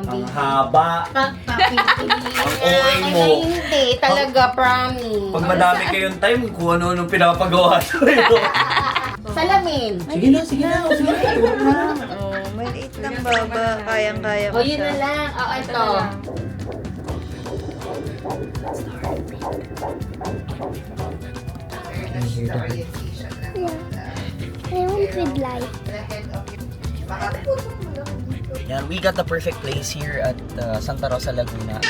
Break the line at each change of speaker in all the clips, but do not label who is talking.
Ang haba.
Pagpapipili.
Ang OA mo.
Ay, hindi. Talaga, promise.
Pag madami kayong time, kung ano-ano pinapagawa sa'yo.
Salamin.
Sige na, sige na. Sige na, turo mo na.
Oh, maliit lang baba. Kayang-kaya
O,
mo
yun na
siya.
lang. O, ito.
I want with light.
Yan, we got the perfect place here at Santa Rosa, Laguna.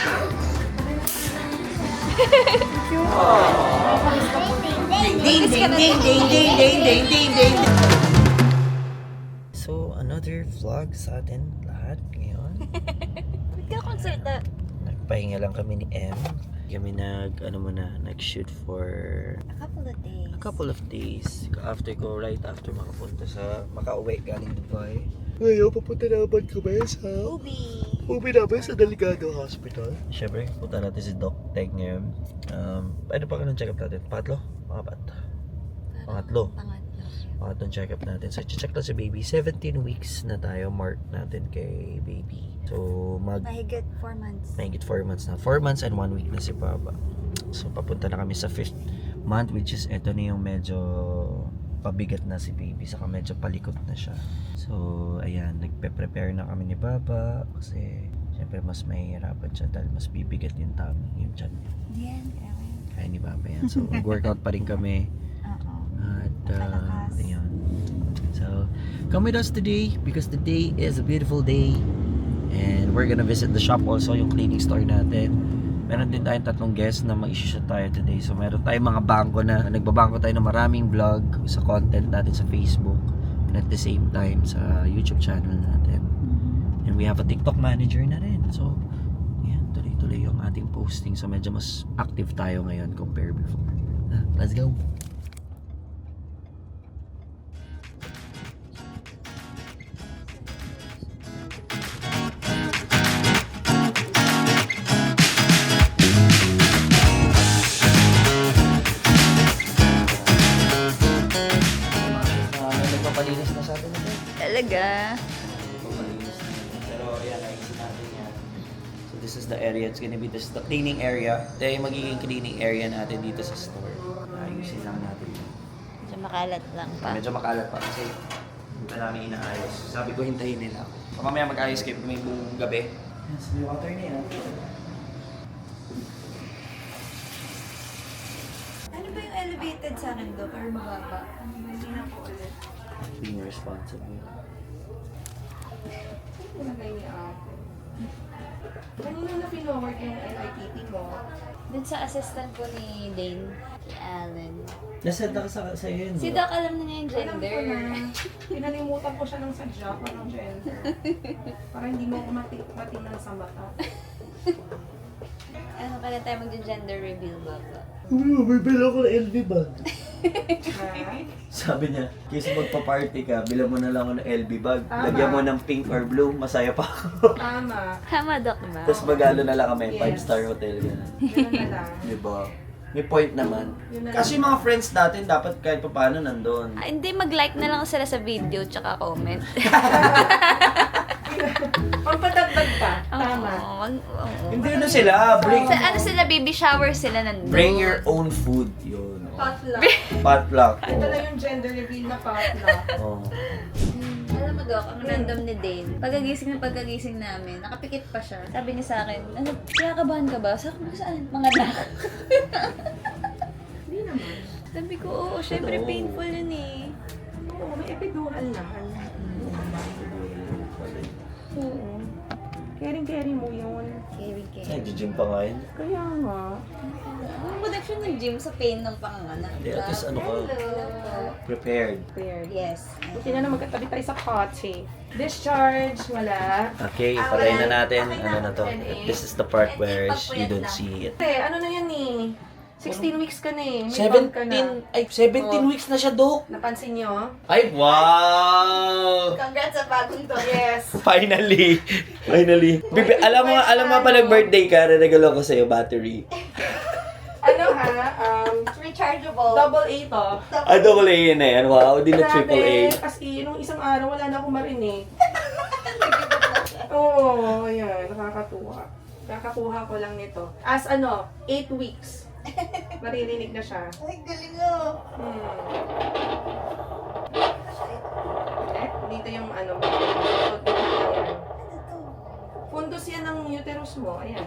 Ding, ding, ding, ding, ding, ding, ding, ding, ding, ding. So, another vlog sa atin lahat ngayon.
Ba't ka konsulta?
Nagpahinga lang kami ni M. Kami nag-shoot for
A couple of days.
right after makauwi galing Dubai. Ngayon, papunta naman kami sa uwi namin sa Delegado Hospital. Siyempre, punta natin si Doc Teg ngayon. Ano pa ka ng check-up natin? Pangatlo? Pangatlo. Pangatlong check-up natin. So, check lang si baby. 17 weeks na tayo. Mark natin kay baby. So,
Mahigit 4 months.
mahigit 4 months na. 4 months and 1 week na si Papa. So, papunta na kami sa 5th month, which is ito na yung medyo pabigat na si baby. Saka medyo palikot na siya. So, ayan. Nagpe-prepare na kami ni Baba. Kasi, syempre, mas mahihirapan siya dahil mas bibigat yung tummy, yung tiyan niya.
Yan, kaya.
Kaya ni Baba yan. So, mag-workout pa rin kami.
Oo.
At,
Napalakas.
ayan. So, come with us today because today is a beautiful day. And we're gonna visit the shop also, yung cleaning store natin. Meron din tayong 3 guests na mag-shoot tayo today. So, meron tayong mga bangko na, nagbabangko tayo ng maraming vlog sa content natin sa Facebook. And at the same time, sa YouTube channel natin. And we have a TikTok manager na rin. So, yan, tuloy-tuloy yung ating posting. So, medyo mas active tayo ngayon compare before. Let's go! Nagpapalinis na sa atin natin.
Talaga?
Pero yan, ayusin natin yan. So this is the area. It's gonna be this the cleaning area. Ito yung magiging cleaning area natin dito sa store. Ayusin lang natin.
Medyo makalat lang pa.
Medyo makalat pa kasi hindi pa namin inaayos. Sabi ko hintayin nila ako. So mamaya mag-ayos kayo may buong gabi. Yes, may water na yan.
Ano ba yung elevated sa akin, Dok? Or mababa? Hindi na po ulit.
Being responsible.
Kanina na pinowork yung LITT mo.
Dun sa assistant ko ni Dane, si Alan.
Nasend na ka sa iyo yun,
Si Doc alam na niya yung gender.
Pinalimutan ko siya ng sadya para ng gender. Para hindi mo matingnan sa mata.
Ano kaya tayo mag-gender reveal ba?
Bibili ako ng LV bag.
Ha?
Sabi niya, kaysa magpa-party ka, bilang mo na lang ako ng LV bag.
Tama.
Lagyan mo ng pink or blue, masaya pa ako.
Tama.
Tama, Doc ba?
Tapos magalo na lang kami,
Yes.
5-star hotel. Ganun.
Ganun na lang.
Diba? May point naman.
Yun na
Kasi yung mga friends natin, dapat kahit pa paano nandun.
Ah, hindi, mag-like na lang sila sa video tsaka comment.
Pampatagdag pa. Tama.
Oo.
Hindi na sila,
Sa, ano sila, baby shower sila nandun.
bring your own food. Yun.
Potluck.
Potluck.
Ito na yung gender reveal na potluck.
Oh.
Alam mo, Doc, ang random ni Dane, pagkagising namin, nakapikit pa siya. Sabi niya sa akin, ano, kinakabahan ka ba? Sabi ko, saan? Mga anak.
Hindi naman.
Sabi ko, oo, syempre
Oo.
painful yun eh.
Oo, may epidural naman. Oo. Caring mo yun.
Carry.
Nag-gym pa nga yun.
Kaya nga.
Ang connection ng gym sa pain ng panganganak.
Hindi, at least ano ka,
Hello.
prepared.
Weird.
Yes.
Buti na magkatabi tayo sa kotse. Discharge, wala.
Okay, patay na natin. Ano na to? This is the part where you don't see it.
Ano na yan eh? 16 weeks ka na eh. May bump ka na.
17 weeks na siya, Dok.
Napansin nyo?
Ay, wow!
Congrats sa bagong to.
Yes.
Finally! Bibi, alam mo pa nag-birthday ka, regalo ko sa'yo, battery.
Ano ha?
Rechargeable.
Double A to.
Double A yun eh. Wow, di na triple A.
As in, nung isang araw, wala na akong marinig. Oo, ayan. Nakakatuwa. Kakakuha ko lang nito. As 8 weeks. Maririnig na siya.
Ay, galing oh.
Dito yung Fundos yan ng uterus mo. Ayan.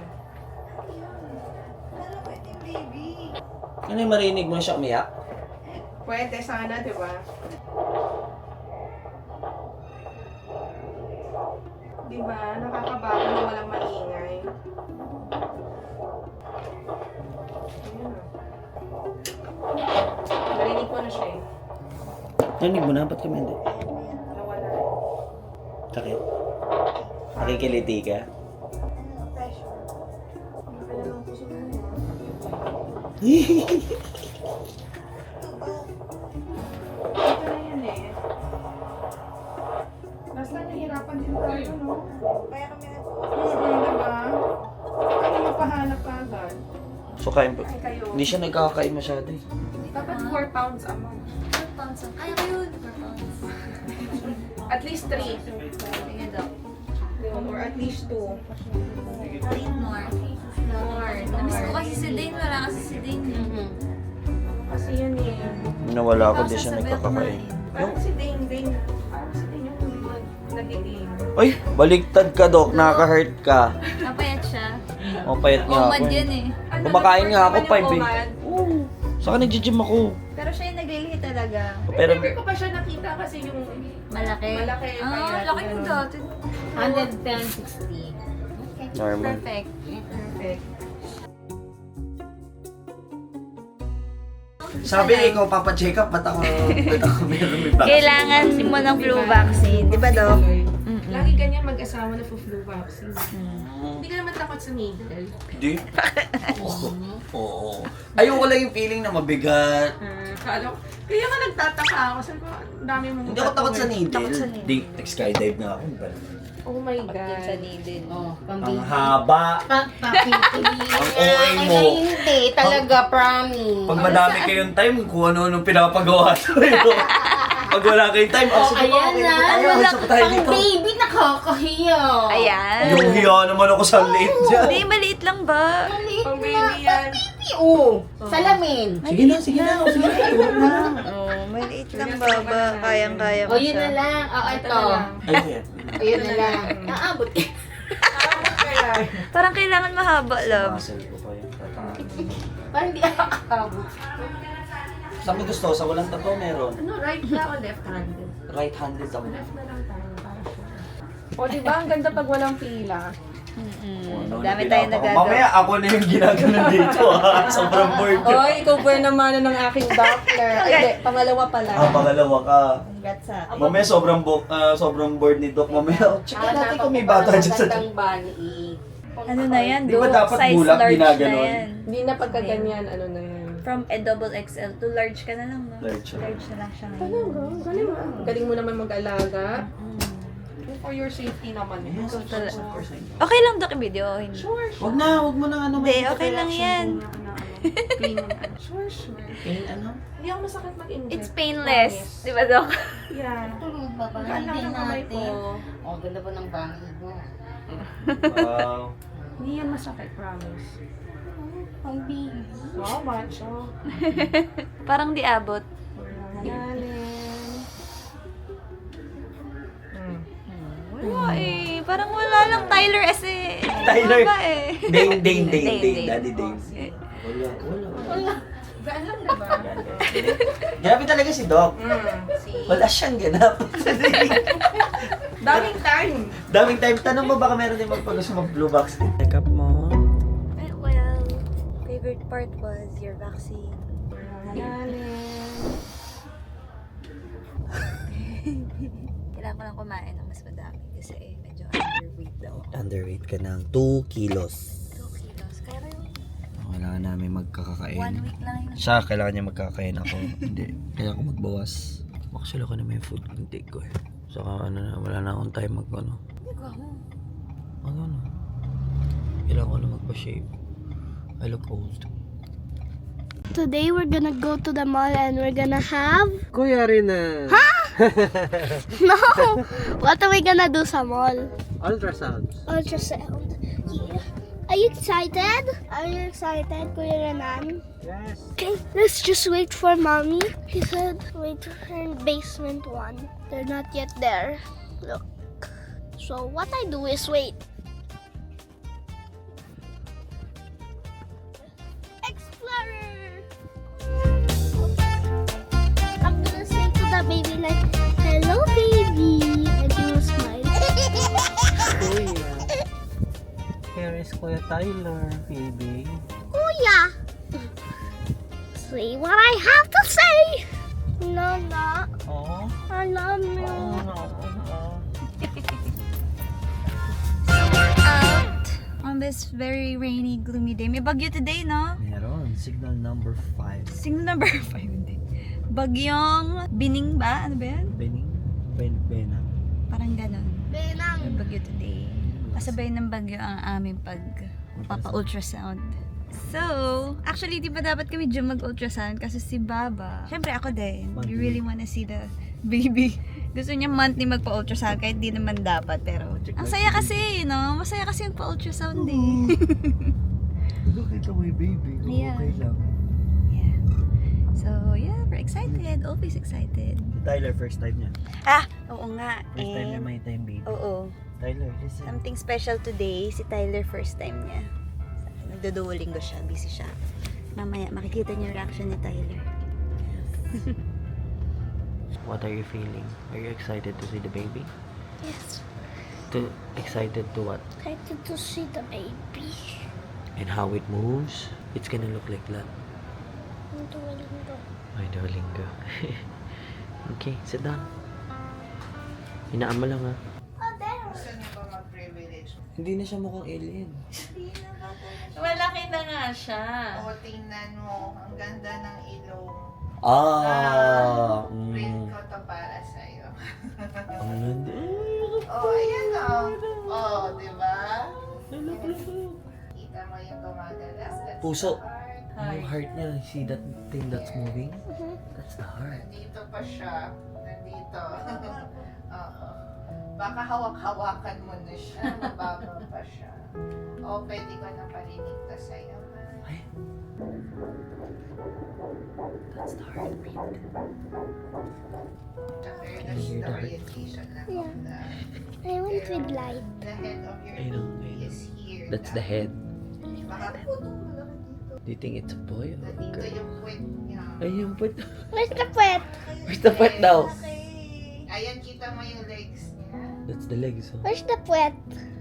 Ano yung marinig mo siya umiyak?
Pwede sana, di ba? Di ba? Nakakabago na walang maingay. Ayan. Narinig ko na siya eh.
Narinig mo na, ba't kami hindi?
Nawala.
Sakit? Nakikiliti ka?
Kaya lang puso mo yun. Ito na yan eh. Basta nahihirapan din tayo, no?
Kaya kami
Diba? Ano mapahanap ka agad?
So, kain po.
Ay, kayo.
Hindi siya nagkakain masyado eh.
Dapat 4 pounds a month.
4 pounds. Kaya ko yun. 4 pounds.
At least 3.
Sige, Doc.
Or at least 2.
Eat more. More. Namiss ko kasi si Dane. Wala kasi si Dane.
Kasi yun eh.
Nawala ako, di siya
Sasabihan ko
nagkakakain.
Parang si Dane. Parang si Dane yung nag-game.
Ay, baliktad ka, Dok. Nakaka-hurt ka.
Napayat siya.
O, payat nga ako.
Umad yan eh.
Kumakain nga ako, 5 eh.
Umad?
Saka nag-gym ako.
Pero siya yung naglilihi talaga.
Pero,
Never ko pa siya nakita kasi yung
Malaki.
Malaki,
Ah,
payat.
laki yung dati.
110, 60.
normal.
Perfect.
perfect.
Sabi, ikaw papacheck up, ba't ako meron may vaccine?
Kailangan mo ng flu vaccine. Di ba, Doc?
Lagi ganyan mag-asawa na flu vaccine. Hindi ka naman takot sa needle.
Hindi. Oo. Ayoko lang yung feeling na mabigat.
Kaya nga nagtataka ako. Sabi ko, ang dami mong
Hindi ako takot sa needle.
Takot sa needle.
Di, nag-skydive na ako.
Oh my
Din sa
God.
needle.
Oh,
Ang haba.
Ang
OA mo.
Ay, hindi. Talaga, promise.
Pag madami kayong time, kung ano-anong pinapagawa sa'yo. Pag wala kayong time,
Oh,
sige po,
ayan
okay
na.
po tayo.
Wala
Isa pa tayo
pang
dito.
baby, nakakahiya.
Ayan.
Yung hiya naman ako sa late dyan.
Hindi, maliit lang ba?
Maliit
Pang
na.
baby yan.
Baby, oh. Salamin.
Sige na, sige na. Sige na. Huwag na.
Oh, maliit lang ba? Kayang-kaya
O, yun na lang. Oh, ito.
Ayun.
Ayun na lang. Naabot.
Kaya,
Parang kailangan mahaba, love.
Muscle ko pa yung tataan.
Parang hindi nakakabot.
Saan mo gusto? Sa walang tato meron.
ano, right na o left-handed?
Right-handed ako.
Left na lang tayo para sure. O, diba? Ang ganda pag walang pila.
Ano,
Dami tayong nagagawa.
Mamaya ako na yung ginaganon dito ha. Sobrang bored ko.
Oy, ikaw po naman ng aking Doppler. Ay, hindi, pangalawa pala.
Pangalawa ka.
Congrats sa akin.
Mamaya sobrang bored ni Doc. Mamaya, check natin kung may bata dyan sa...
Magandang bunny.
Ano na yan,
Di ba
Doc?
dapat
Size
bulak,
large na
ginaganon?
yan.
Hindi na pagkaganyan, ano na yan.
From a double XL to large ka na lang, no?
Large.
Large na lang siya ngayon.
Talaga? Galing mo. Galing mo naman mag-alaga. For your safety naman.
Yes, of
Totoo.
course, of course.
Okay lang, Doc, i-video. Hindi.
Sure,
Wag na, wag mo na ano.
Hindi, okay lang yan.
Clean. Sure, sure.
Pain ano?
Hindi ako masakit mag-inject.
It's painless. Di ba, Doc?
Yeah.
Tulong pa ba?
Gaan lang ng kamay ko.
Oh, ganda pa ng bunny mo.
Wow.
Hindi yan masakit, promise.
Ang baby.
Wow, macho.
Parang di abot. Wala eh. Parang wala lang Tyler S eh.
Tyler.
Wala eh.
Dane.
Dane.
Daddy Dane. Wala.
Gaan lang, diba?
Grabe talaga si Doc.
Si...
Wala siyang ganap.
Daming time.
Daming time. Tanong mo baka meron din magpag-gusto mag-blue box. Check up mo.
Well, favorite part was your vaccine. Kailangan ko lang kumain ng mas madami kasi medyo underweight daw ako.
Underweight ka ng 2 kilos.
2 kilos. Kaya ba yun?
Kailangan namin magkakakain.
1 week lang yun.
Siya, kailangan niya magkakain ako. Hindi. Kailangan ko magbawas. Actually, ako na may food intake ko eh. Saka ano na, wala na akong time mag-ano.
Hindi ko ako.
Ano. Kailangan ko na magpa-shave. I look old.
Today we're gonna go to the mall and we're gonna have...
Kuya rin na.
No! What are we gonna do sa mall?
Ultrasounds.
Ultrasound. Yeah. Are you excited? Are you excited, Kuya Renan?
Yes.
Okay, let's just wait for mommy. He said wait in basement 1. They're not yet there. Look. So what I do is wait. Explorer! I'm gonna say to the baby like, hello baby, and he will smile.
Kuya. Here is Kuya Tyler, baby.
Kuya! Say what I have to say! Nana,
Oh.
I love you.
Out on this very rainy, gloomy day. May bagyo today, no?
Meron. Signal number 5.
Signal number 5 hindi. Bagyong Bining ba? Ano ba yan?
Bening? Benang.
Parang ganon.
Benang.
May bagyo today. Kasabay ng bagyo ang aming papa-ultrasound. So, actually, di ba dapat kami dyan mag-ultrasound kasi si Baba, syempre ako din, we really wanna see the baby. Gusto niya monthly magpa-ultrasound kahit di naman dapat, pero ang saya kasi, no? Masaya kasi yung pa-ultrasound eh.
Okay ka mo yung baby.
Yeah.
Okay lang.
Yeah. So, yeah, we're excited. Always excited.
Si Tyler, first time niya.
Ah, oo nga.
First time niya may time baby.
Oo.
Tyler, listen.
Something special today, si Tyler first time niya. Nagduduolingo siya, busy siya. Mamaya makikita niyo yung reaction ni Tyler.
What are you feeling? Are you excited to see the baby?
Yes,
Excited to what?
excited to see the baby.
And how it moves? It's gonna look like that. Ay, Duolingo. Okay, sit down. Hinaan mo lang ha.
Oh, there.
Hindi na siya mukhang alien.
Malaki na nga siya.
O, tingnan mo. Ang ganda ng ilong. Print ko to para sa'yo.
Ang ganda.
Oh, ayan o. Oh, di ba? Kita mo yung gumagalas. That's
Puso.
the heart.
Yung heart niya, see that thing that's moving? That's the heart.
Nandito pa siya. Nandito. Oo. Baka hawak-hawakan mo na siya. Mababa pa siya. O, pwede ko na parinig to sa'yo.
Ay. That's the heartbeat.
Okay,
Can you hear
that's the
the heart?
orientation lang of the,
I want with light.
the head of your
I know,
baby is here.
That's the head.
Baka putong malaki dito.
Do you think it's a boy or a
Nandito
girl?
yung puwet niya.
Ay, yung put.
Where's the pet?
Where's the put daw?
Ayan, kita mo yung legs niya.
That's the legs. Oh.
Where's the pet?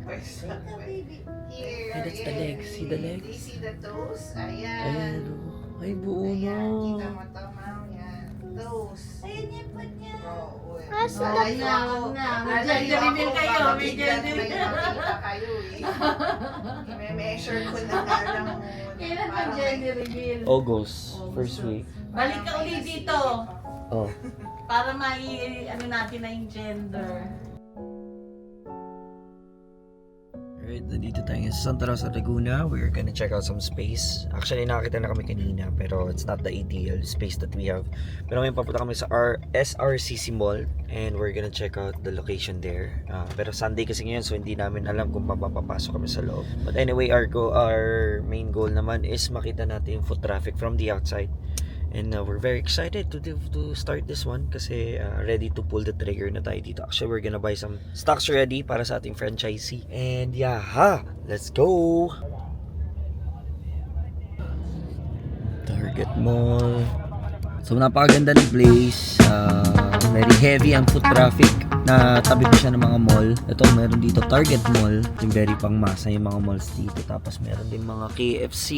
Where's the puwet? Here.
Ay, that's the legs. See the legs?
Do you see the toes? Ayan.
Ayan. Oh. Ay, buo na.
Ayan, kita mo to, ma'am. Yan. Toes.
Ayan yung put niya.
Oo.
Ah, so
Malayo
that's-
ako.
May gender reveal kayo,
baka
may
biglang
gender
may makita kayo eh. I-measure ko na nga lang muna.
Kailan ang
Parang
gender reveal?
August. First week.
Balik ka ulit dito.
Oh.
Para ano natin na yung gender.
Alright, nandito tayo sa Santa Rosa, Laguna. We're gonna check out some space. Actually, nakakita na kami kanina, pero it's not the ideal space that we have. Pero ngayon papunta kami sa SRCC Mall and we're gonna check out the location there. Pero Sunday kasi ngayon, so hindi namin alam kung mapapasok kami sa loob. But anyway, our main goal naman is makita natin yung foot traffic from the outside. And we're very excited to start this one kasi ready to pull the trigger na tayo dito. Actually, we're gonna buy some stocks ready para sa ating franchisee. And yeah, let's go! Target Mall. So, napakaganda ng place. Very heavy ang foot traffic. Na tabi pa siya ng mga mall. Ito, meron dito Target Mall. Yung very pangmasa yung mga malls dito. Tapos meron din mga KFC,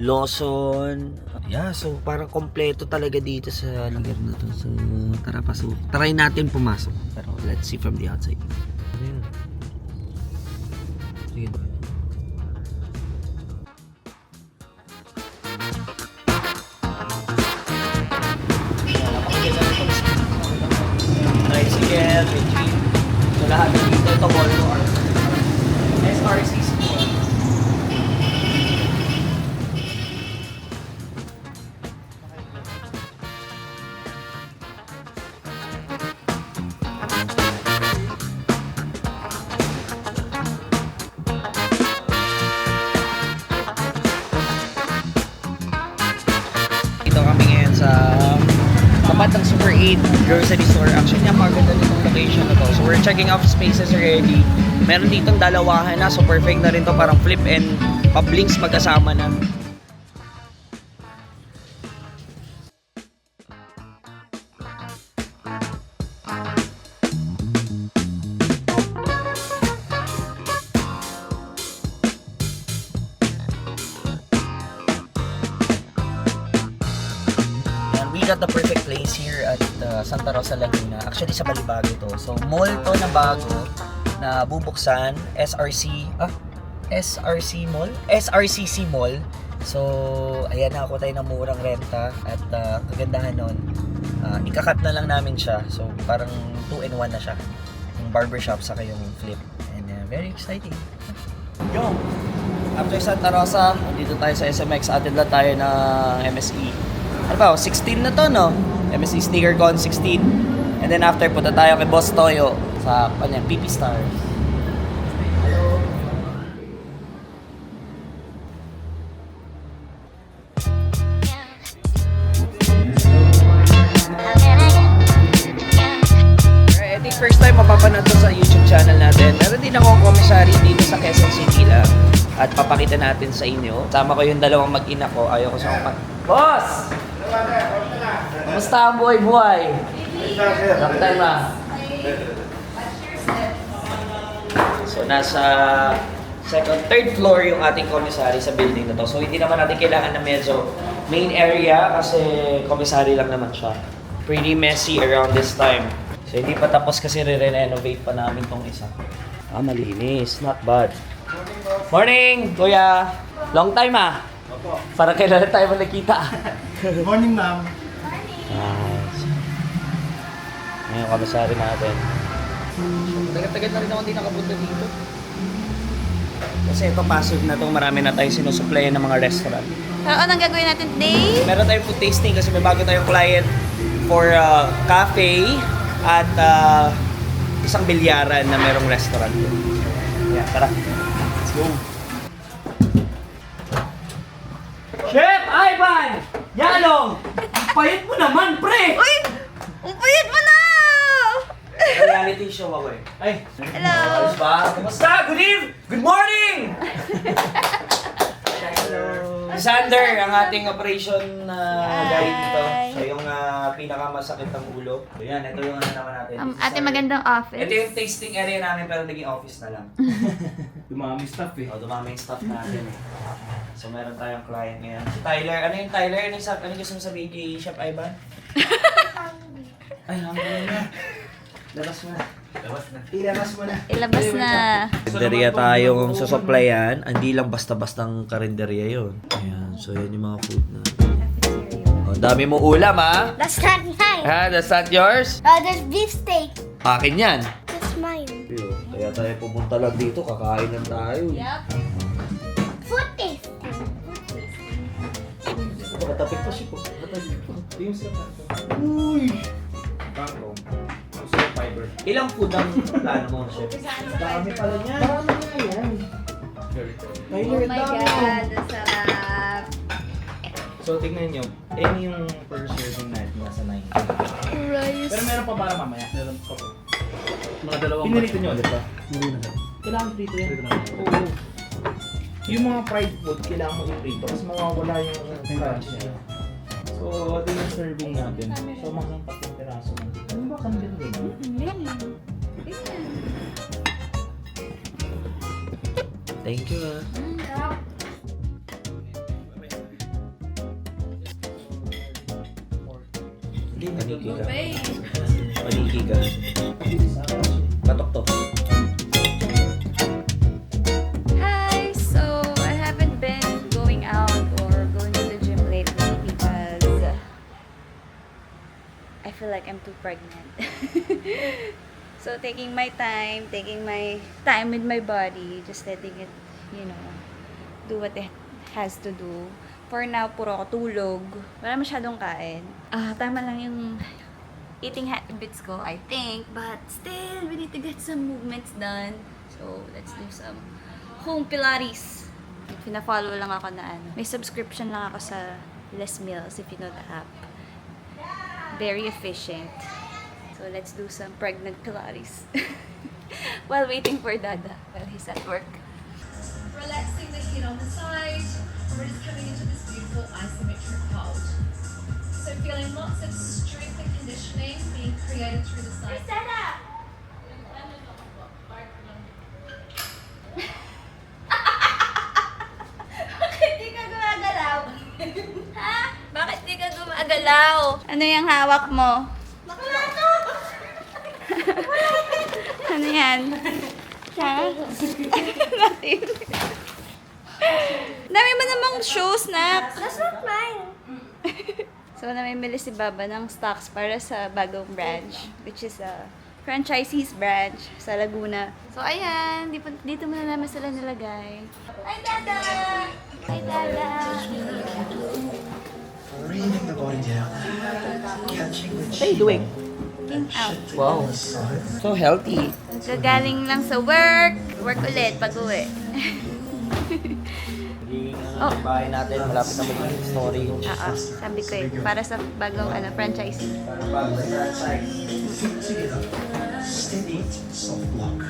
Lawson. Yeah, so parang kompleto talaga dito sa lugar na to. So, tara pasok. Try natin pumasok. Pero let's see from the outside. Ano yun? Sige ba? Tricycle, may jeep. So lahat ng dito, ito mall to SRCC Mall. Eat grocery store. Actually, napakaganda nitong location na to. So, we're checking out spaces already. Meron ditong dalawahan na. So, perfect na rin to. Parang flip and pablinks magkasama na. We got the perfect place here at Santa Rosa, Laguna. Actually, sa Balibago to. So, mall to na bago na bubuksan. SRCC Mall. So, ayan, nakakuha tayo ng murang renta. At kagandahan nun, ikakat na lang namin siya. So, parang 2-in-1 na siya. Yung barbershop sa yung flip. And very exciting. Yo! After Santa Rosa, dito tayo sa SMX. Atin lang tayo ng MSE. Ano ba? 16 na to, no? MSE SneakerCon 16. And then after, punta tayo kay Boss Toyo sa PP Stars. Hello. I think first time mapapanood to sa YouTube channel natin. Meron din akong commissary dito sa Quezon City lang. At papakita natin sa inyo. Sama ko yung dalawang mag-ina ko. Ayaw ko sa Boss! Kamusta ang buhay-buhay? Long time So, nasa third floor yung ating commissary sa building na to. So, hindi naman natin kailangan na medyo main area kasi commissary lang naman siya. Pretty messy around this time. So, hindi pa tapos kasi re-renovate pa namin tong isa. Malinis. Not bad. Morning, Kuya! Long time
Opo.
Para kailan tayo nakita.
Good morning, ma'am.
Ngayon, kabasari natin. Tagal-tagal na rin ako hindi nakapunta dito. Kasi ito, passive na to. Marami na tayo sinusuplayan ng mga restaurant.
So, anong gagawin natin today?
Meron tayong food tasting kasi may bago tayong client for cafe at isang bilyaran na merong restaurant. Yeah, tara. Let's go. Chef Ivan! Yalong! Payat mo naman, pre!
Uy! Ang payat mo na!
Reality show ako eh. Ay!
Hello!
Ayos ba? Kumusta? Good evening! Good morning! Hello! Sander, ang ating operation guy dito. Siya yung pinakamasakit ng ulo. So yan, ito yung ano naman natin.
Ate magandang office.
Ito yung tasting area namin pero naging office na lang.
Dumami staff eh.
Dumami yung staff natin eh. So meron tayong client ngayon. Si Tyler, ano yung Tyler? Ano yung gusto mo sabihin kay Chef Ivan? Ay, hanggang na. Labas mo na. Ilabas mo na.
Ilabas na.
Karinderya tayong susuplayan. Hindi lang basta-bastang karinderya yun. Ayan, so yan yung mga food na. Oh, dami mo ulam ha?
That's not mine.
Ha, that's not yours?
There's beefsteak.
Akin yan.
That's mine.
Kaya tayo pumunta lang dito, kakain lang tayo.
Yep.
Food tasting.
Makatapik pa siya po.
Yung sa
Uy!
Bangkong. Gusto yung fiber.
Ilang food ang plano mo, chef?
Dami pala niya. Marami nga yan.
Oh my God, ang sarap.
So, tignan nyo. Yung per serving natin nasa 9.
Rice.
Pero meron pa para mamaya. Meron pa po. Mga dalawang pinilito nyo ulit ba? Hindi na. Kailangan prito yan. Oo. Yung mga fried food, kailangan mo i-prito kasi mawawala yung crunch niya. So, ito yung serving natin. So, mga 10 piraso. Ano ba kang gano'n?
Thank you ah. Paniki ka. Paniki ka. Patok to.
Hi! So, I haven't been going out or going to the gym lately because I feel like I'm too pregnant. So, taking my time with my body, just letting it, do what it has to do. For now, puro ako tulog. Wala masyadong kain. Tama lang yung eating habits ko, I think. But still, we need to get some movements done. So, let's do some home Pilates. Pina-follow lang ako na may subscription lang ako sa Les Mills if you know the app. very efficient. So let's do some pregnant Pilates while waiting for Dada while he's at work.
Relaxing the head on the side, and we're just coming into this beautiful isometric hold. So feeling lots of strength and conditioning being created through the side.
Bakit di ka gumagalaw? Ha? Bakit di ka gumagalaw? Ano yung hawak mo? Ano yan? Ha? Natin. Dami mo namang shoes, Nak.
That's not mine.
So, namimili si Baba ng stocks para sa bagong branch, which is a franchisee's branch sa Laguna. So, ayan. Dito muna namin sila nilagay. Hi, Dada! Hi, Dada!
Breathing the body down, catching the
What are you doing?
King out.
Wow. So healthy.
Gagaling lang sa work. Work ulit pag uwi.
Oh. Bahay natin, malapit na maging story.
Oo, sabi ko eh. Para sa bagong franchisee.
steady, soft block.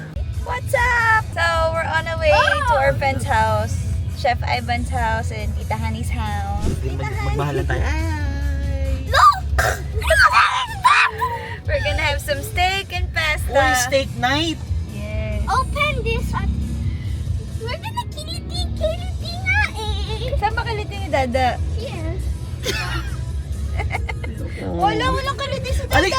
What's up? So, we're on our way to our friend's house. Chef Ivan's house and Tita Honey's house.
Magmahalan tayo.
We're gonna have some steak and pasta.
Uy, steak night!
Yes.
Open this one. We're gonna kiliti nga eh.
Saan ba kaliti ni Dada?
Yes.
Walang kaliti si Dada.
Alik!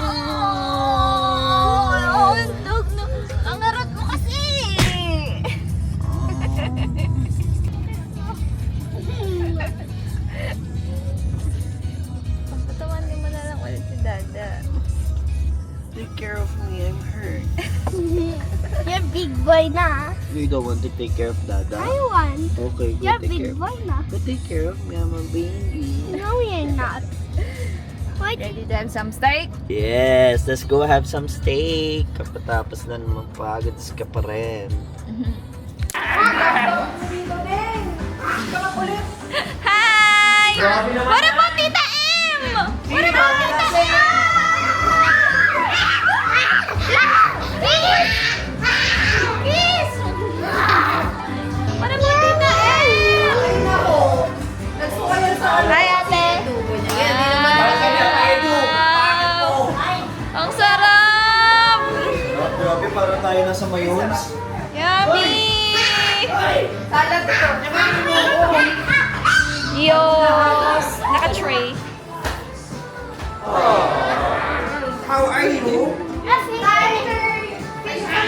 Oh, no. Ang harap mo kasi. Patawanin mo na lang ulit si Dada.
Take care of me, I'm hurt.
You're big boy na.
You don't want to take care of Dada?
I want.
Okay, go
You're
take care
big
of
boy na.
Go take care of me, I'm a baby.
No, you're not. Why do
Ready to have some steak?
Yes, let's go have some steak. Kapatapos na naman pagod ka pa rin.
Hi! What about Tita M? What about Tita M? What about Tita M? Hi, ate! Ang sarap!
Grabe, parang tayo nasa Mayons.
Yummy! Yos! Naka-tray.
How are you?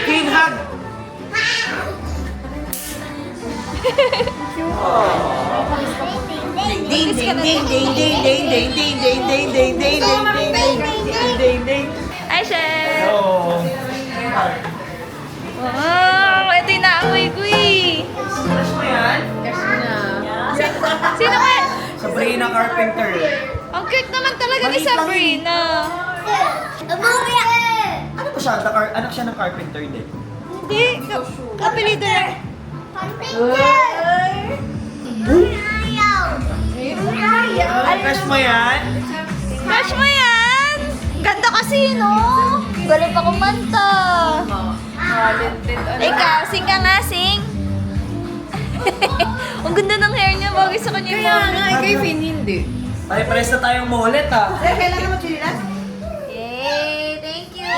King hug! Ding ding ding ding ding ding ding ding ding ding ding ding ding ding ding ding.
Hi, Chef!
Oh.
Wow! Ito yung naamoy ko eh!
Ano mo yan?
Sino ka?
Sabrina Carpenter.
Ang cute naman talaga ni
Maliit lang
Sabrina.
Ano ba siya? Anak siya ng carpenter din.
Hindi. Kapilido lang.
Crush mo yan?
Crush mo yan? Ganda kasi, no? Galing pa kumanta. Ikaw, sing ka nga, sing. Ang ganda ng hair niya. Bagay sa kanya. Kaya nga,
Kay Finn, hindi.
Pare-pares na tayong mullet ah.
Kailangan mo chililas?
Yay! Thank you!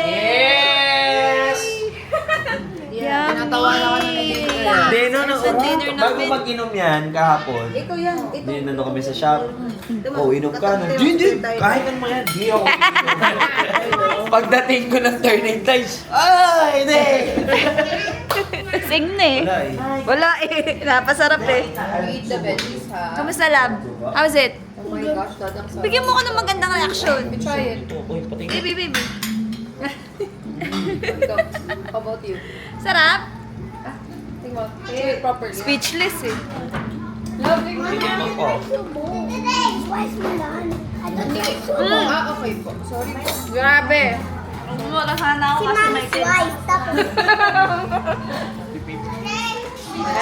Yes!
Tinatawa na ka na
Hindi,
dinner
bago
namin.
mag-inom yan kahapon.
Ito yan. Ito.
Hindi, nandun kami sa shop. Oh, inom ka na. Hindi, kahit mo yan. Hindi ako. Pagdating ko ng turning tides, ay, hindi!
Sing na eh.
Wala eh.
Wala eh. Napasarap eh.
Eat the veggies, ha?
Kamusta, lab? How's it?
Oh my gosh, dadang sarap.
Bigyan mo ko ng magandang reaction.
Try it.
Uy, patingin.
Baby, baby.
Ikaw. How about you?
Sarap?
Tingnan mo. Chew it properly.
Speechless eh.
Lovely.
Titikman ko.
Okay po. Sorry po.
Grabe. Wala sana ako kasi may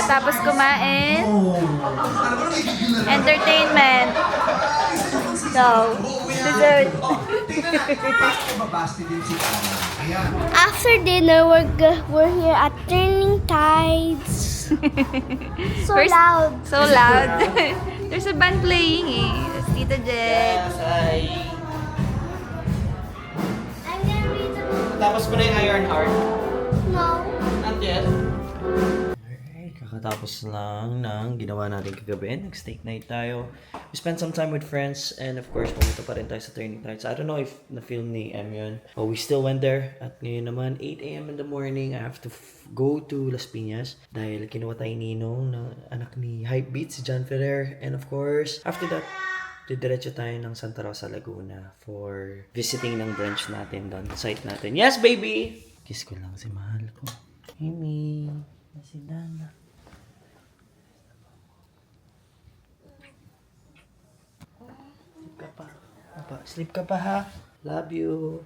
Tapos kumain. Entertainment. Ikaw. Dessert.
After dinner, we're here at Turning Tides. So
First-
loud.
So loud. There's a band playing eh. That's Tita Jen.
I'm gonna read the book.
Tapos mo na yung Iron Heart?
No.
Not yet. Alright, kakatapos lang ng ginawa natin kagabi. Nag-steak night tayo. We spent some time with friends and of course, pumunta pa rin tayo sa Turning Tides. I don't know if na-film ni Em yun. But we still went there. At ngayon naman, 8 a.m. in the morning, I have to go to Las Piñas dahil kinuha tayo ni Ninong na anak ni Hypebeat, si John Ferrer. And of course, after that, didiretso tayo ng Santa Rosa, Laguna for visiting ng branch natin doon, site natin. Yes, baby! Kiss ko lang si mahal ko. Amy, si Dana. Sleep ka pa. Sleep ka pa ha. Love you.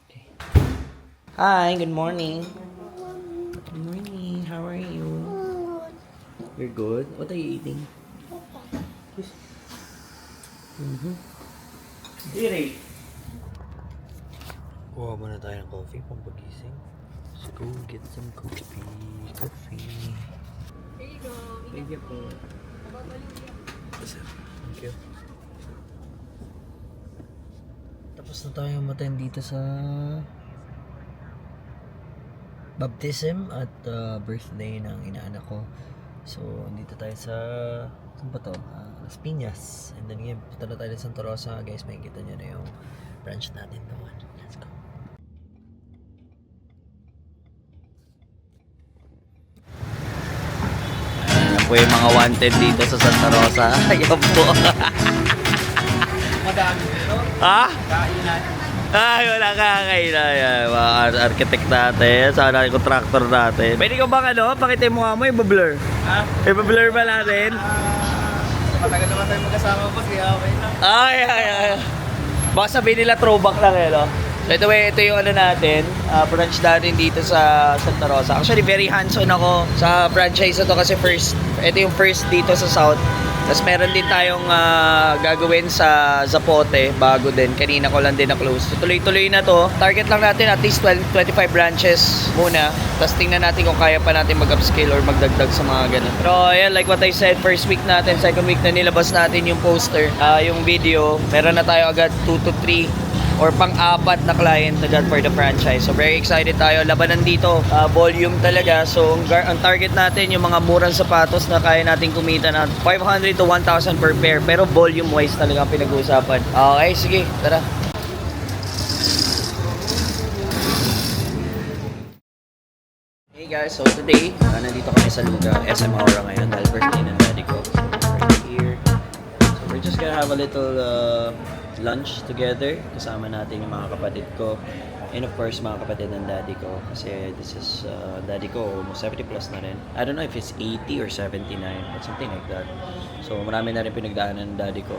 Okay. Hi, good morning. Good morning. How are you? You're good? What are you eating? Kiss. Diri. Kuha muna tayo ng coffee pang pagising. Let's go get some coffee. Here you go. Thank you po. Thank you. Tapos na tayo matin dito sa baptism at birthday ng inaanak ko. So, dito tayo sa saan ba to? Las Piñas. And then ngayon, punta na tayo sa Santa Rosa. Guys, makikita nyo na yung branch natin doon. Let's go. Ayan po yung mga wanted dito sa Santa Rosa. Ayan po.
Madami dito.
Ha?
Kainan.
Ay, wala kakainan. Yan, mga architect natin. Sana yung contractor natin. Pwede ko bang pakita yung mukha mo, i-blur?
Ha?
I-blur ba natin?
Matagal naman tayo magkasama po, kaya okay lang.
Ay. Baka sabihin nila throwback lang no? So ito yung natin, branch natin dito sa Santa Rosa. Actually, very hands-on ako sa franchise na to kasi ito yung first dito sa South. Tapos meron din tayong gagawin sa Zapote, bago din. Kanina ko lang din na-close. So tuloy-tuloy na to. Target lang natin at least 25 branches muna. Tapos tingnan natin kung kaya pa natin mag-upscale or magdagdag sa mga ganun. Pero yeah, like what I said, first week natin, second week na nilabas natin yung poster, yung video. Meron na tayo agad 2 to 3 or pang-apat na client agad for the franchise. So very excited tayo. Labanan dito, volume talaga. So ang target natin yung mga murang sapatos na kaya natin kumita na 500 to 1,000 per pair. Pero volume wise talaga ang pinag-uusapan. Okay, sige, tara. Hey guys, so today, nandito kami sa Luga, SM Aura ngayon dahil birthday ng daddy ko. So right here. So we're just gonna have a little lunch together. Kasama natin yung mga kapatid ko. And of course, mga kapatid ng daddy ko. Kasi this is, daddy ko almost 70 plus na rin. I don't know if it's 80 or 79, but something like that. So marami na rin pinagdaanan ng daddy ko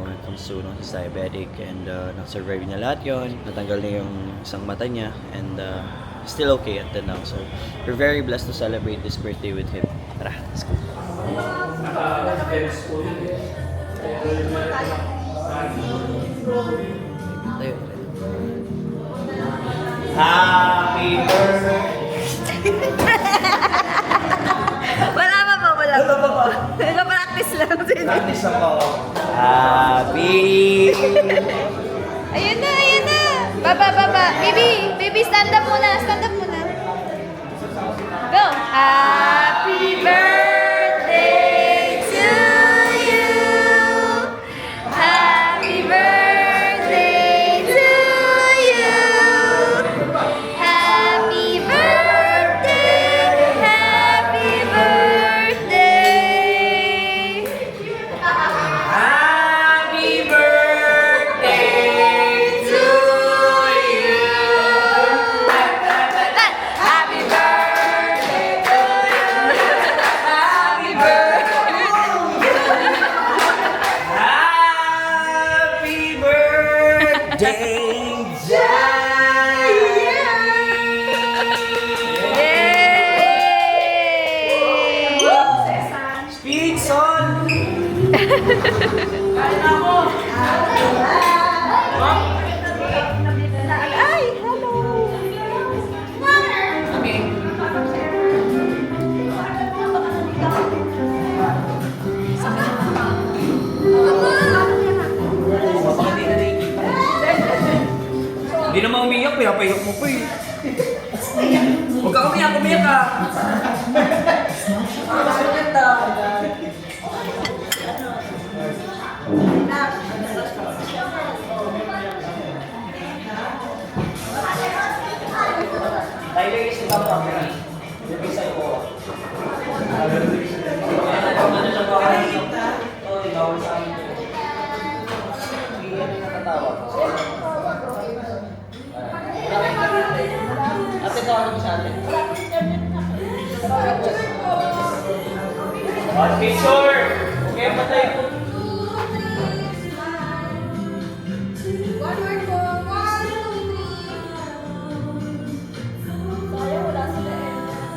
when it comes to he's diabetic. And nag-survive niya lahat yun. Natanggal na yung isang mata niya. And still okay until now. So we're very blessed to celebrate this birthday with him. Tara, let's go. Happy birthday!
Wala pa po. Nag-practice lang.
Practice ako. Happy!
Ayun na. Baba. Baby, stand up muna. Go. Happy birthday to you. Happy birthday to you. Happy birthday. Happy birthday.
Happy birthday to you!
Happy birthday to you. Happy
Happy birthday,
Yay!
Speed son! Hindi naman umiyak, pinapayak mo pa eh. Huwag ka umiyak ka. Tayo lagi sa kapwa ko. Lagi sa iyo. Ano siya ba? Oo, di bawal sa amin. Hindi yan nakatawa. Ate, tawag mo sa atin. One picture! Okay, patay po.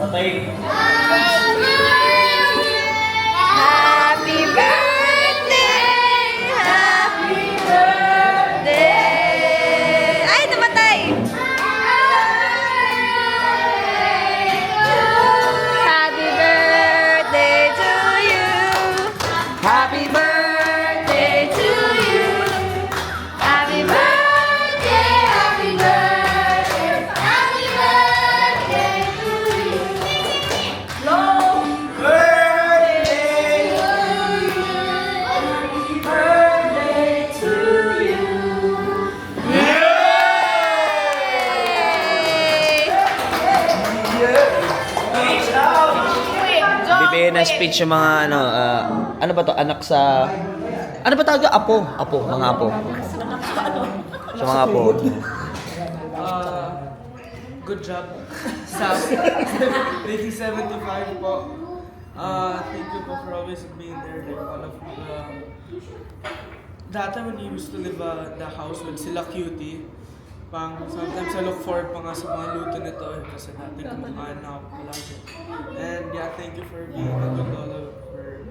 Patay.
Happy birthday! Happy birthday! Ay, namatay! Happy birthday to you! Happy birthday to you! Happy birthday! Happy birthday! Happy birthday to you! Long birthday to you!
Bibigyan ng speech yung mga ano ba to, anak sa, ano ba tawag? Apo, mga apo. Sa mga apo.
Good job. Sa 1975 po. Thank you po for always being there. Like one of dati when you used to live the house with sila cutie, sometimes I look forward pa nga sa mga luto nito kasi dati kumakain na ako palagi. And yeah, thank you for being a good lolo, for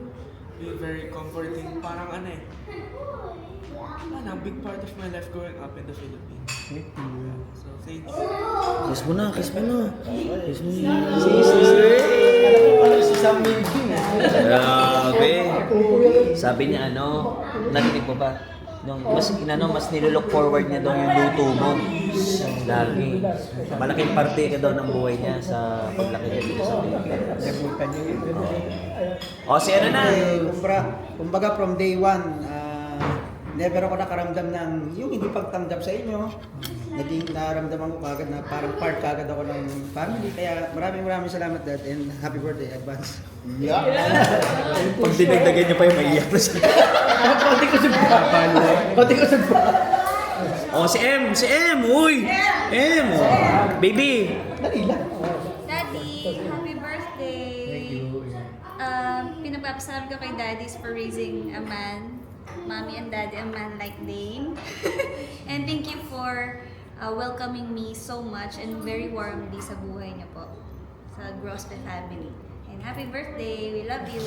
being very comforting. Parang a big part of my life growing up in the Philippines. So thank you.
Kiss mo na. Kiss mo na.
Si Sam Milking.
Grabe. Sabi niya narinig mo ba? Mas nilook forward niya daw yung luto mo. Lagi. Malaking parte ka daw ng buhay niya sa paglaki niya dito sa Pilipinas. O, si ano na?
Kumbaga from day one, never ako nakaramdam ng yung hindi pagtanggap sa inyo. Naging naramdaman ko kagad na parang part kagad ako ng family. Kaya maraming salamat, Dad, and happy birthday advance.
Yeah.
Pag dinagdagan niya pa yung maiyak na siya.
Pati ko sa
O, si M! Uy! M! Baby!
Dali lang.
Daddy, happy birthday! Thank you. Pinagpapasalam ko kay Daddy's for raising a man. Mommy and Daddy, a man like Dane. And thank you for welcoming me so much and very warmly sa buhay niyo po. Sa Grospe family. And happy birthday! We love you!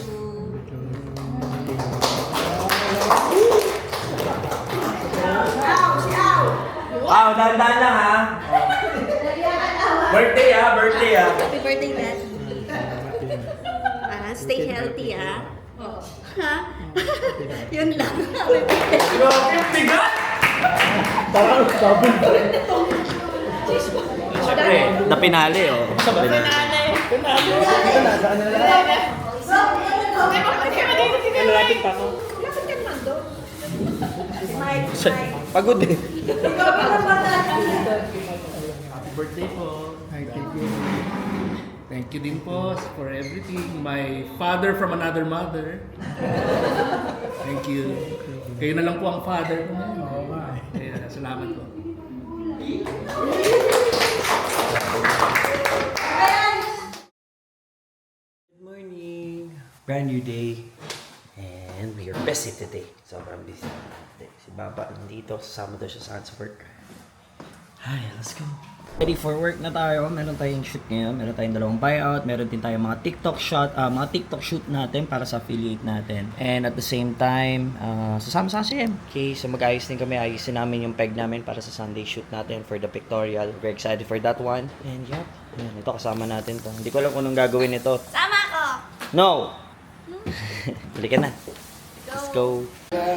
Wow, dahan-dahan lang ha. Birthday ha.
Happy birthday, Daddy! Stay healthy, ha? Ha? Yun lang.
Grabe, bigat!
Parang double.
Siyempre, napinali Pinali. Pagod eh.
Happy birthday po.
Thank you.
Thank you din po for everything. My father from another mother. Thank you. Kayo na lang po ang father ko ngayon. Kaya salamat po.
Good morning. Brand new day. And we are busy today. Sobrang busy. Si Baba nandito. Sasama daw siya sa work. Hi, let's go. Ready for work na tayo. Meron tayong shoot ngayon. Meron tayong dalawang buyout. Meron din tayong mga TikTok shoot natin para sa affiliate natin. And at the same time, sasama sa si M. Okay, so mag-ayos din kami. Ayusin namin yung peg namin para sa Sunday shoot natin for the pictorial. Very excited for that one. And yep, yan, ito kasama natin to. Hindi ko alam kung anong gagawin ito.
Sama ko!
No! Balik ka na. Let's go.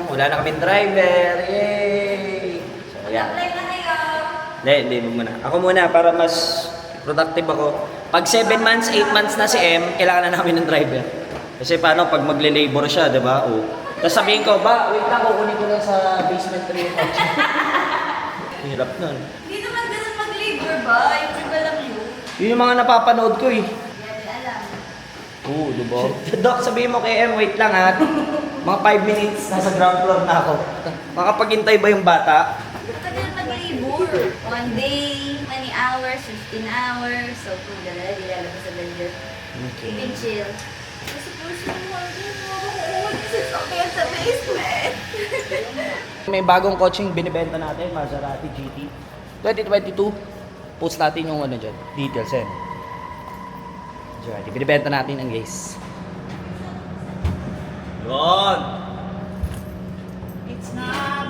Wala na kaming driver. Yay! So, yan.
Apply na kayo!
Hindi muna. Ako muna para mas productive ako. Pag 7 months, 8 months na si M, kailangan na namin ng driver. Kasi paano pag magle-labor siya, di ba? O. Tapos sabihin ko, wait lang, kukunin ko lang sa basement 3 yung hirap nun.
Hindi naman ganun mag-labor ba? Yung iba lang yun.
Yun yung mga napapanood ko eh.
Hindi natin alam.
Oo, di ba? Doc, sabihin mo kay M, wait lang ha. Mga 5 minutes, nasa ground floor na ako. Makapaghintay ba yung bata?
Gusto nila mag-labor. 1 day, many hours, 15 hours. So, kung gano'n, hindi lalabas sa banyo.
Okay.
You can chill. Kasi puso mo, hindi mo ako kasi sakit sa basement.
May bagong coaching binibenta natin, Maserati GT 2022. Post natin yung ano dyan, details yan. Maserati, binibenta natin ang guys. Yun!
It's not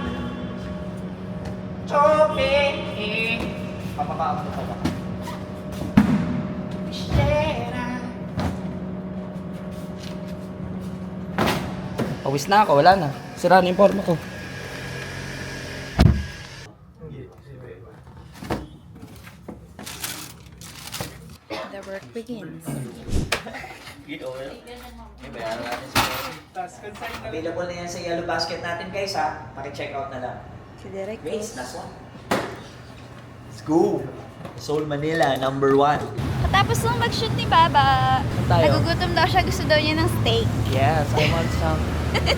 Okay. Papapa ako pa. Pawis na ako, wala na. Sira na yung forma ko.
the work begins.
Available na yan sa yellow basket natin guys ha. Paki-check out na lang.
Si Derek
Guys, last one. Let's go! Seoul, Manila, number 1.
Katapos nung mag-shoot ni Baba,
tayo?
nagugutom daw siya, gusto daw niya ng steak.
Yes, I want some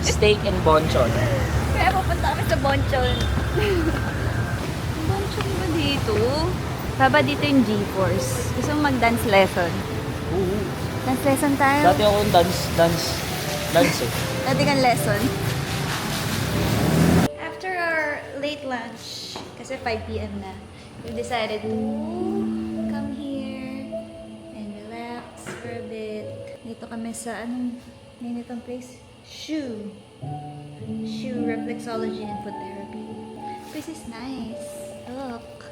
steak and bonchon.
Kaya pupunta kami sa Bonchon. Bonchon ba dito? Baba dito yung G-Force. Gusto mo mag-dance lesson?
Oo.
Dance lesson tayo?
Dati akong dance eh.
Dati kang lesson. After our late lunch, kasi 5 p.m. na, we decided to come here and relax for a bit. Dito kami sa, anong name itong place? Shoe Reflexology and Foot Therapy. This is nice. Look.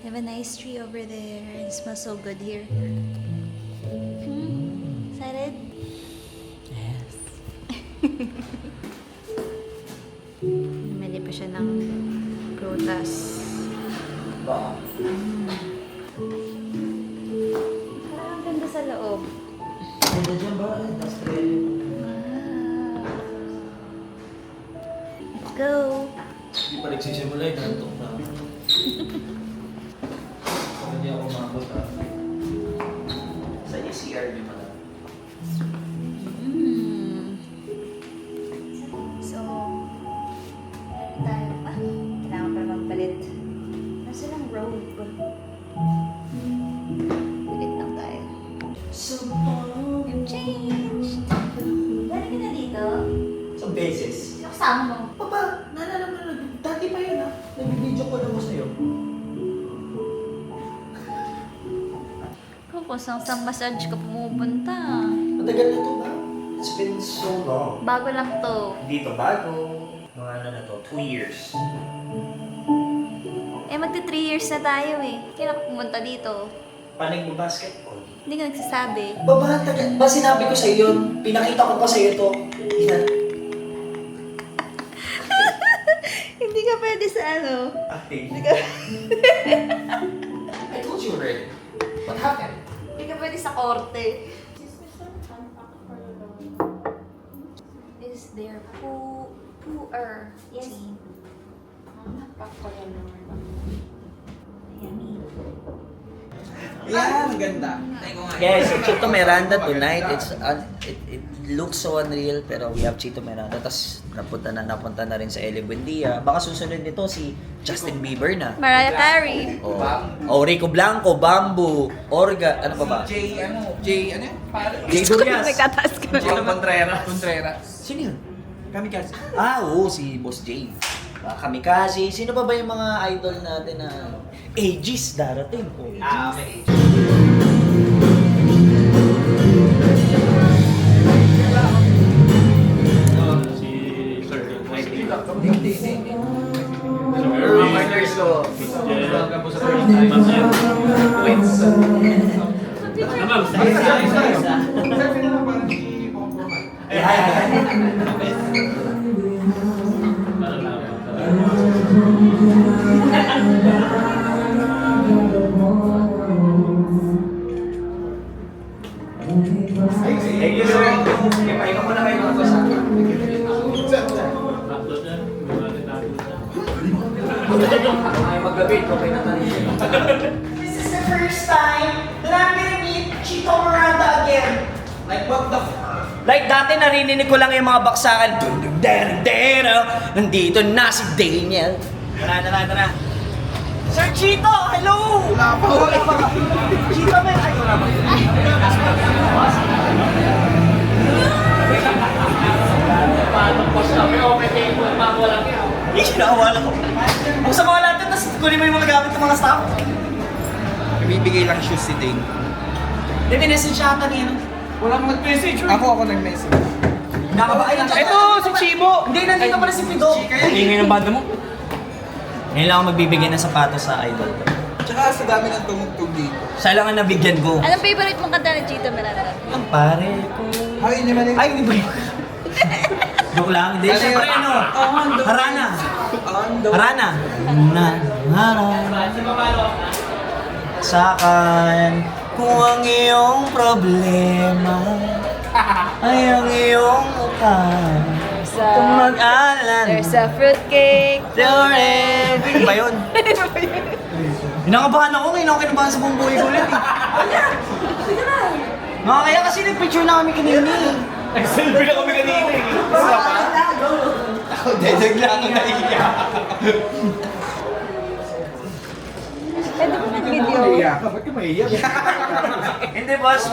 They have a nice tree over there. It smells so good here. Excited?
Yes.
Mali pa siya ng prutas.
Ba?
Parang ang ganda sa loob.
Ganda dyan ba? Let's
Go!
Hindi pa nagsisimula eh, nantok na. Hindi ako mabot ha. Sa ECR di ba lang?
So, tayo pa. Kailangan pa magpalit. Nasa lang robe. Palit lang tayo. You've changed. Dali ka na dito.
Sa beses.
Sino kasama mo?
Papa, naalala mo na, dati pa yun ha. Nag-video ko na mo sa'yo.
Kapos, ang massage ka pumupunta.
Matagal na to ba? It's been so long.
Bago lang to.
Dito bago. Mga ano na to, 2 years.
Eh, magti 3 years na tayo eh. Kailan ka pumunta dito?
Paano yung basketball?
Hindi ka nagsasabi.
Ba sinabi ko sa'yo yun? Pinakita ko pa sa'yo to.
Hindi ka pwede sa ano.
Hindi ka... I told you already. What happened?
Hindi ka pwede sa korte. Is there pooer team? Yummy.
Yan, ganda.
Yes, Chito Miranda tonight. It looks so unreal pero we have Chito Miranda. Tapos napunta na rin sa Ellie Buendia. Baka susunod nito si Justin Bieber na.
Mariah Carey.
Rico Blanco, Bamboo, Orga, ano pa ba?
Jay
Durias.
Nagtataas ka na.
Contreras.
Sino yun? Kamikaze. Oo, si Boss Jay. Kamikaze. Sino pa ba yung mga idol natin na Aegis darating.
Okay.
Partners ko. Welcome po sa first time. Thank you, sir. Ikaw muna kayo mga kasama. Ay, mag-gabit, okay na tayo.
This is the first time that I'm gonna meet Chico Miranda again.
Like, what the Like dati narinig ko lang yung mga baksakan. Nandito na si Daniel. Tara. Sir Chito, hello! Wala pa. Chito, may ayaw na ba? Paano po siya? May open table pa ako lang yan. Hindi, kinakawalan ko. Kung sa mga natin, tapos kunin mo yung mga gamit ng mga staff.
Bibigay lang shoes si Dane.
Hindi, minessage siya kanina.
Walang nag-message. Ako nag-message.
Ito, si Chibo! Hindi, nandito pala si Pido.
Hindi ngayon ang banda mo.
Ngayon lang ako magbibigay ng sapatos sa idol.
Tsaka sa dami ng tumugtog dito.
Siya lang ang nabigyan ko.
Anong favorite mong kanta ng Chito Miranda?
Ang pare ko.
Ay, hindi man
Ay, hindi ba yun? Joke lang. Hindi, siyempre ano? Harana. Harana. Sakan, kung ang iyong problema ay ang iyong utang. Kung mag-alan.
There's a fruitcake.
Ano ba yun? Hinakabahan ako ngayon. Ako kinabahan sa buong buhay ko ulit eh. Mga kaya kasi nag-picture na kami kanina eh.
Nag-selfie na kami kanina eh. Ako, dedag lang ang naiya.
Pwede mo nag-video?
Ba't ka maiyak?
Hindi boss.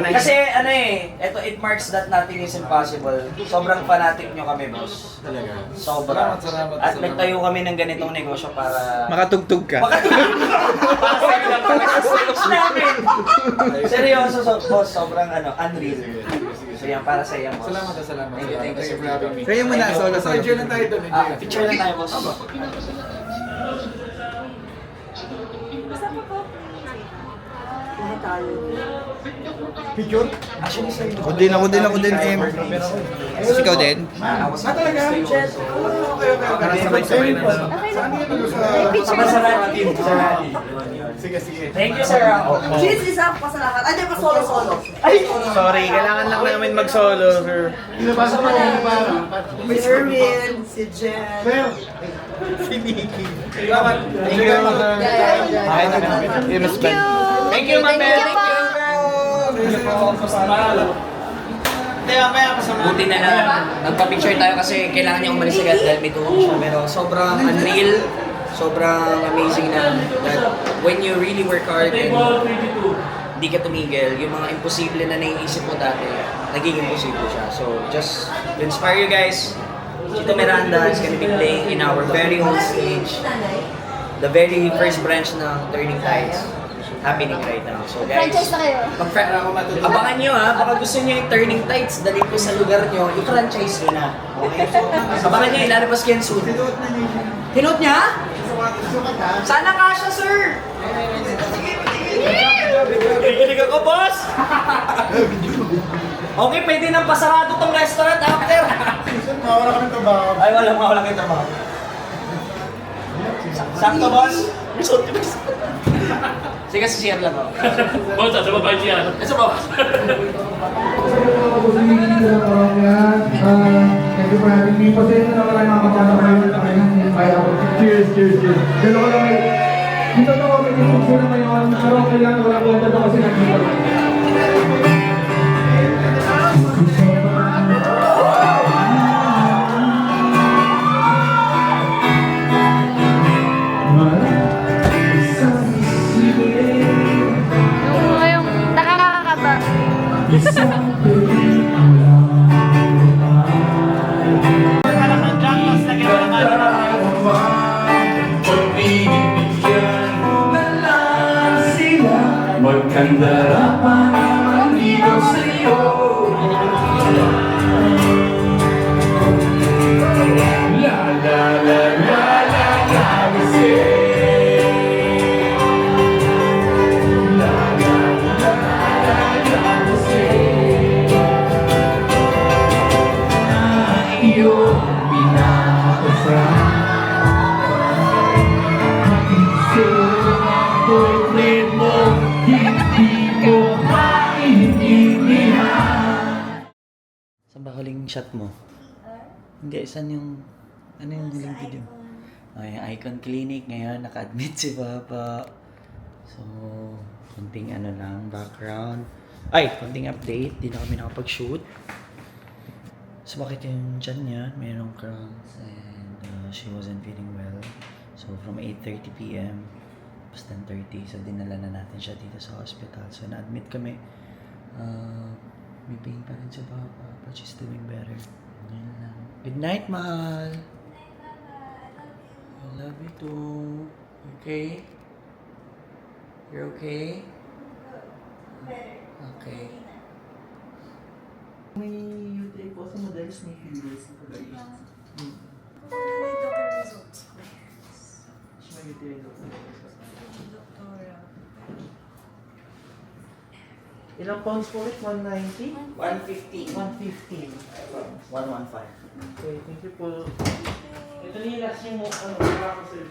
Kasi ano eh, it marks that nothing is impossible. Sobrang fanatic nyo kami boss.
Talaga.
Sobra.
Salamat.
At nagtayo kami ng ganitong negosyo para...
Makatugtog ka.
namin. Seryoso boss, sobrang unreal. So yan, para sa iyo boss.
Salamat.
Thank you
for having me. Kaya mo na, solo. Picture lang tayo doon.
Picture lang tayo boss.
Picture?
Actually sir,
Ako din, M. Ikaw din?
talaga?
Para sabay-sabay na lang. Sige.
Thank you sir.
Cheese isa pa sa lahat. Ay, di pa solo-solo.
Sorry, kailangan lang namin mag-solo, sir.
Si Erwin, si Jen.
Si Nikki. Salamat. Thank you.
Thank you, ma'am. Buti na lang, nagpa-picture tayo kasi kailangan niya umalis agad dahil may tuhong siya. Pero sobrang unreal, sobrang amazing na that when you really work hard and hindi ka tumigil, yung mga imposible na naiisip mo dati, nagiging posible siya. So just to inspire you guys, Chito Miranda is gonna be playing in our very own stage, the very first branch ng Turning Tides happening right now. So guys,
Franchise na kayo.
abangan nyo ha, baka gusto nyo yung Turning Tides, dalhin ko sa lugar nyo, i-franchise nyo na. Okay? Abangan nyo, ilalabas kayo soon. Tinuot niya? Sana kasha, sir! Kikinig ako, boss! Okay, pwede nang pasarado tong restaurant after.
Mawala kami trabaho.
Ay, wala kayo trabaho. Sakto, boss? Sige, share lang ako.
Boss, sa baba siya.
Sa baba.
Thank you for having me. Pasensya na wala yung mga kapatid. Cheers. Pero ko lang dito na kami dito na ngayon. Pero okay lang, wala ko dito kasi nandito.
Yung nakakakaba.
Pagbibigyan
huling shot mo? Hindi, saan yung... Ano yung huling video? Okay, Icon Clinic. Ngayon, naka-admit si Papa. So, konting ano lang, background. Ay, konting update. Di na kami nakapag-shoot. So, bakit yung tiyan niya? Mayroong cramps and she wasn't feeling well. So, from 8:30 p.m. tapos 10:30. So, dinala na natin siya dito sa hospital. So, na-admit kami. May pain pa rin si Papa, but she's doing better. Yun lang. Good night, mahal! I love you too. Okay? You're okay? Okay.
May UTI po sa madalas may fevers na kagayon. May UTI daw. Ilang pounds po ulit? 190?
150.
150.
115.
Okay, thank you po. Ito na yung last yung para ko sir.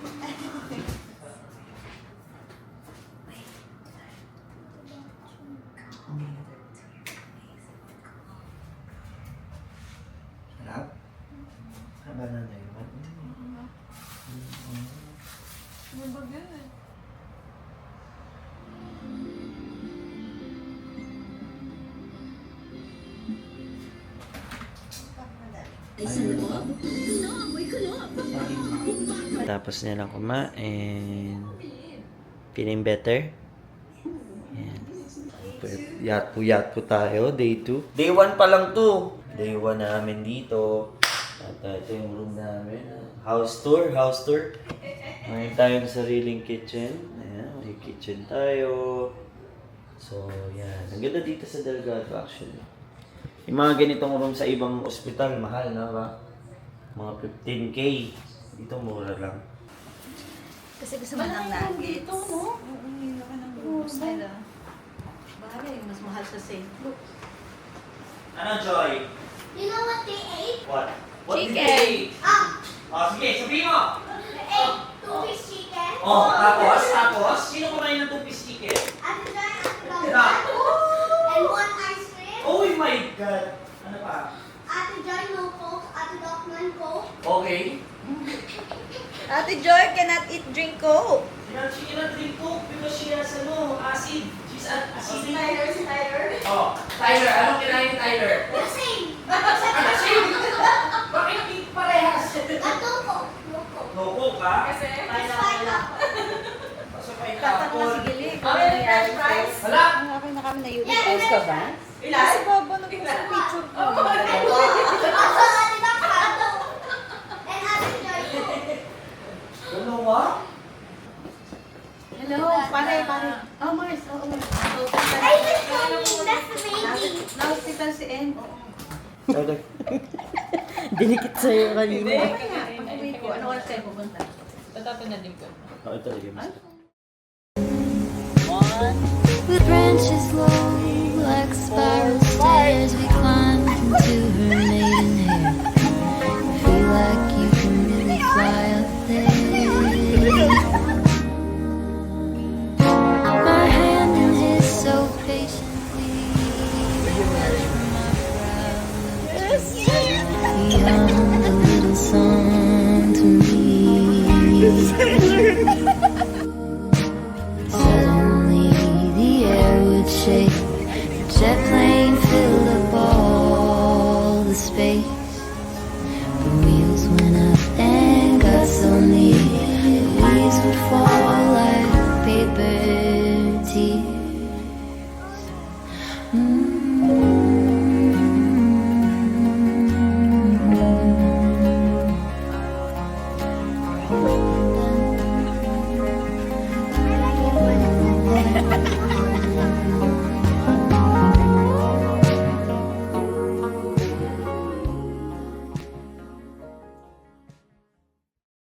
Sarap? Haba na na yun. Tapos niya lang kumain. Feeling better? Yan. Yat po tayo. Day 2. Day 1 pa lang to. Day 1 namin dito. At ito yung room namin. House tour. Ngayon tayong sariling kitchen. Ayan, may kitchen tayo. So, yan. Ang ganda dito sa Delgado actually. Yung mga ganitong room sa ibang ospital, mahal na ba? Mga 15K. Dito mura lang.
Kasi gusto mo ng nuggets.
Ito, no? Hindi ka ng groups nila. Bahala yung mas mahal sa St. Luke.
Ano, Joy?
You know what they ate?
What? What
Chicken.
did they eat? Oh, sige, sabihin mo!
They ate two-piece chicken.
Oh, tapos? Sino kumain ng 2-piece chicken?
Ate Joy, Ate
Diba?
Dog, and one ice cream.
Oh my God! Ano pa?
Ate Joy, no Coke. Ate Docman, Coke.
Okay.
Ate Joy cannot drink Coke.
She cannot drink Coke because she has acid. She's acidic.
Si Tyler.
Oh, Tyler. Anong kinain ni Tyler?
The same.
Asin! Bakit hindi parehas?
No Coke. No Coke.
No Coke, ha?
Kasi,
It's fine lang.
Basta pa
Tatanong si Gilig.
French fries.
Wala!
Okay na kami na yun.
Yeah,
Ikaw ka ba?
Ilan?
Si Baba nag-post ng picture ko.
Also, Ate Docman. And Ate Joy, Coke.
Ano ba?
Hello, pare. Oh, Mars. Oo, Mars.
Ay, that's mommy. That's the baby.
Na-hospital si En.
Dinikit sa'yo kanina.
Pag-uwi ko, ano oras kayo pupunta? Tatapin na din ko.
Oh, ito lagi.
With branches low like spiral stairs, we climb into her maiden hair. Feel like you can really fly up there. My hand in his so patiently. He hummed a little song to me. Suddenly the air would shake. The jet plane filled up all the space.